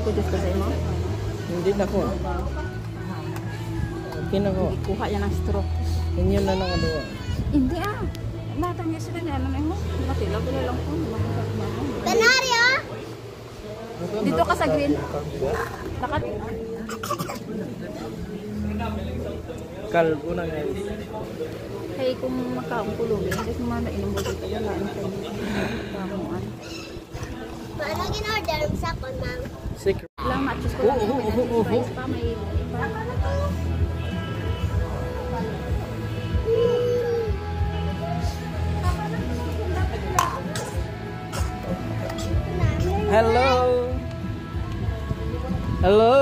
magkudus ko sa imo? Hindi na ko. Okay na ko. Kuha yan ng straw. Inyo na lang ano. Hindi Matang niya sila na ano na mo. Matila ko lang po. Kanario! Dito ka sa green. Lakat. Kalbo na nga. Kaya kung magkakulugin, kasi mga nainom mo dito yan. Kamuan. Paano gin-order sa kon, ma'am? Secret. Lang nachos ko. May pa, may iba. Hello. Hello.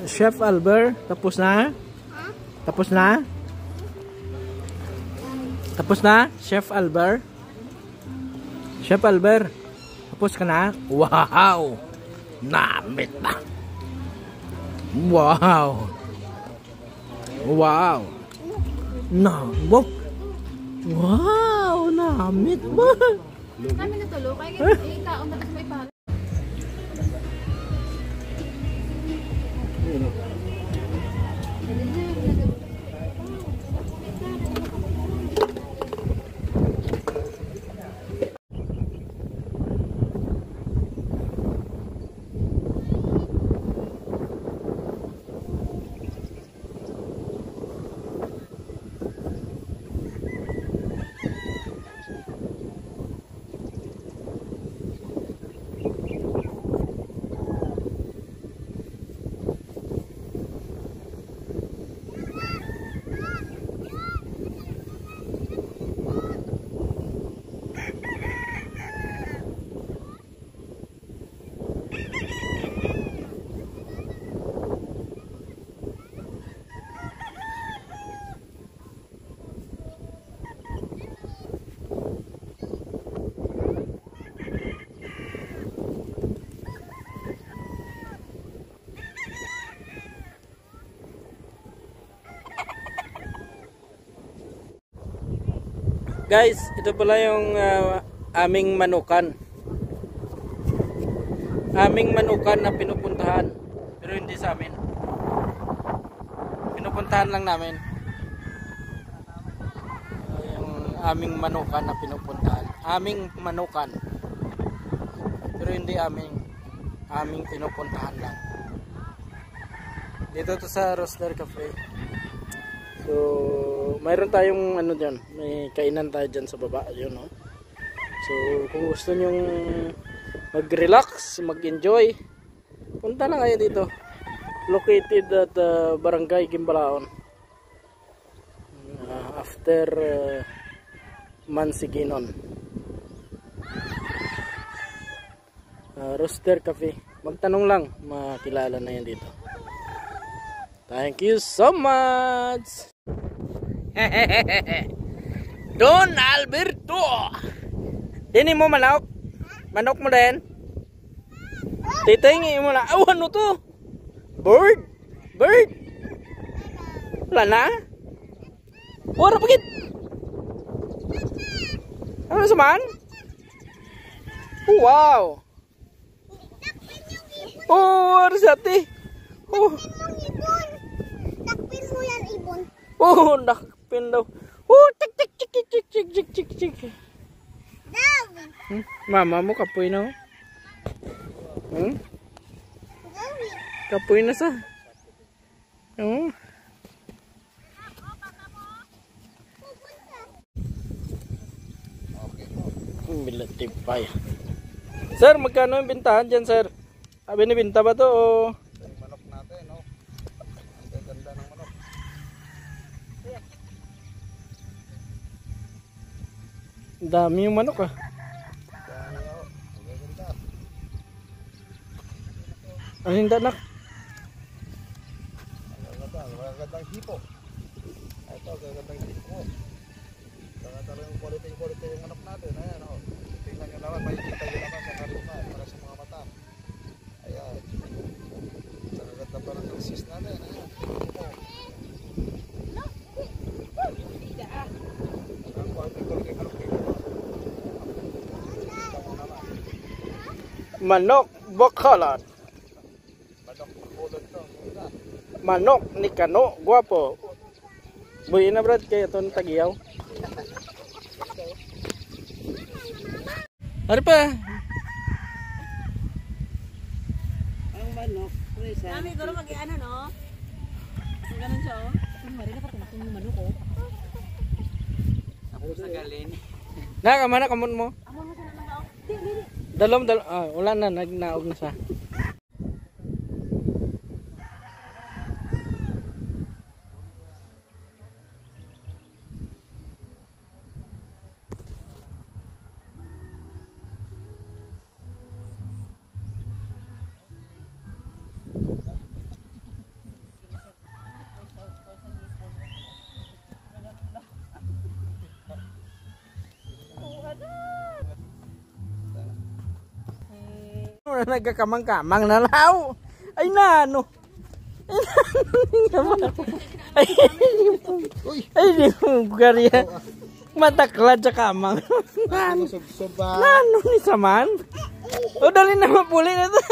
Chef Albert, tapos na? Tapos na? Tapos na? Chef Albert? Chef Albert, tapos ka na? Wow! Namit na! Wow! Wow! Wow! Wow! Namit ba? Kami natulo, kaya ikaon na kasi may pala. Guys, ito pala yung aming manukan. Aming manukan na pinupuntahan. Pero hindi sa amin. Pinupuntahan lang namin. Yung aming manukan na pinupuntahan. Aming manukan. Pero hindi aming pinupuntahan lang. Dito to sa Roaster Cafe. So, mayroon tayong ano diyan, may kainan tayo diyan sa baba, yun, no. So, kung gusto niyo mag-relax, mag-enjoy, punta na kayo dito. Located at Barangay Gimbalaon. After Mansiginon. Roaster Cafe. Magtanong lang, makilala na yan dito. Thank you so much. Don Alberto. Dini mo manok? Manok mo din? Titingin mo na. Oh, ano to? Bird? Bird? Wala na? Wala pagit. Ano saman? Oh, wow. Oh, arsati. Oh. Takpin mo yan, ibon. Oh, nakpin daw. Oh, tik tik tik tik tik tik tik tik tik. Mama mo kapoy na. Kapoy na sa. Oh. Bilatipay. Sir, magkano yung bintahan dyan, sir? Binibinta ba to o? Manok natin, no? Ang ganda ng manok. Dami yung manok ah. Ang hinda nak. Magagandang hipo. Ito, magagandang hipo. Talaga yung quality yung manok natin. Ayan, o. Tingnan nyo naman, makikita nyo naman sa karungan para sa mga mata. Ayan. Talaga pa ng assist natin. Ayan. Ang quality Manok Bacolod. Manok ni Kano, guwapo. Buhay na Brad, kaya ito tagiyaw. Ano pa? Ang manok, Risa. Mami, guro mag-ano, no? Ganun siya, oh. Mari na patunakon yung manok, oh. Ako sa galin. Nakamana kamon mo? Amo mo siya naman, oh. Di. Dalom, wala na, nagnaog na siya. Nagkakamang-kamang na law. Ay nano. Ay di mo gariya. Mataklad sa kamang. Nano ni saman. O dali na mapuli na to.